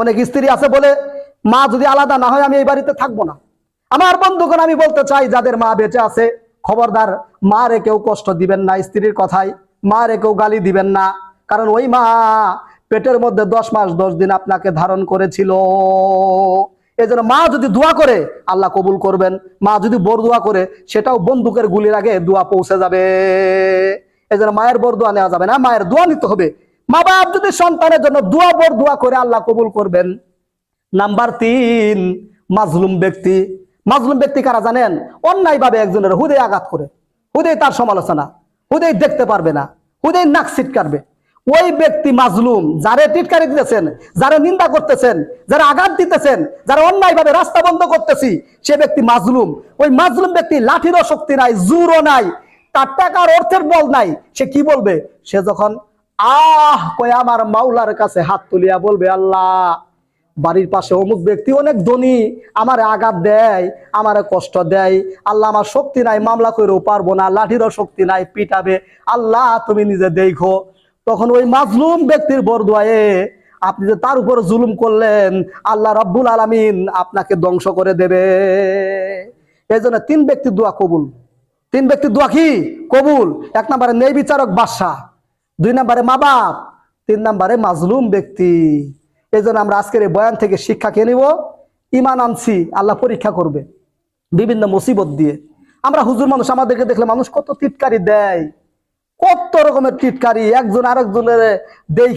অনেক স্ত্রী আছে বলে মা যদি আলাদা না হয় আমি এই বাড়িতে থাকবো না। আমার বন্ধুগণ, আমি বলতে চাই যাদের মা বেঁচে আছে, খবরদার মা রে কেউ কষ্ট দিবেন না স্ত্রীর কথায়, মা রে কেউ গালি দিবেন না। কারণ ওই মা পেটের মধ্যে 10 মাস 10 দিন আপনাকে ধারণ করেছিল। এই জন্য মা যদি দোয়া করে আল্লাহ কবুল করবেন, মা যদি বরদোয়া করে সেটাও বন্দুকের গুলির আগে দোয়া পৌঁছে যাবে। এই জন্য মায়ের বরদোয়া নেওয়া যাবে না, মায়ের দোয়া নিতে হবে। মা বাপ যদি সন্তানের জন্য দোয়া বরদোয়া করে আল্লাহ কবুল করবেন। নাম্বার 3, মাজলুম ব্যক্তি। মাজলুম ব্যক্তি কারা জানেন? অন্যায় ভাবে একজনের হুদে আঘাত করে, হুদে তার সমালোচনা, হুদে দেখতে পারবে না, হুদে নাক ছিটকারবে। ওই ব্যক্তি মাজলুম। যারে টিটকারি দিতেছেন, যারা নিন্দা করতেছেন, যারা আঘাত দিতেছেন, যারা অন্যায় ভাবে রাস্তা বন্ধ করতেছি, সে ব্যক্তি মাজলুম। ওই মাজলুম ব্যক্তি লাঠিরও শক্তি নাই, জোরও নাই, তার টাকার অর্থের বল নাই। সে কি বলবে? সে যখন আহ কয়ে আমার মাওলার কাছে হাত তুলিয়া বলবে, আল্লাহ, বাড়ির পাশে অমুক ব্যক্তি অনেক ধনী, আমার আঘাত দেয়, আমার কষ্ট দেয়, আল্লাহ আমার শক্তি নাই, মামলা করেও পারবো না, লাঠিরও শক্তি নাই, পিটাবে, আল্লাহ তুমি নিজে দেখো। তখন ওই মাজলুম ব্যক্তির বরদোয়ায়ে আপনি যে তার উপর জুলুম করলেন, আল্লাহ রাব্বুল আলামিন আপনাকে ধ্বংস করে দেবে। এই জন্য 3 ব্যক্তির দোয়া কবুল। 3 ব্যক্তির দোয়া কি কবুল? 1 নম্বরে ন্যায় বিচারক বাদশাহ, 2 নম্বরে মা বাপ, 3 নম্বরে মাজলুম ব্যক্তি। এই জন্য আমরা আজকের এই বয়ান থেকে শিক্ষা কে নিব? ইমান আনছি, আল্লাহ পরীক্ষা করবে বিভিন্ন মুসিবত দিয়ে। আমরা হুজুর মানুষ, আমাদেরকে দেখলে মানুষ কত টিটকারি দেয়, কত রকমের টিটকারি, একজন আরেকজনের দেই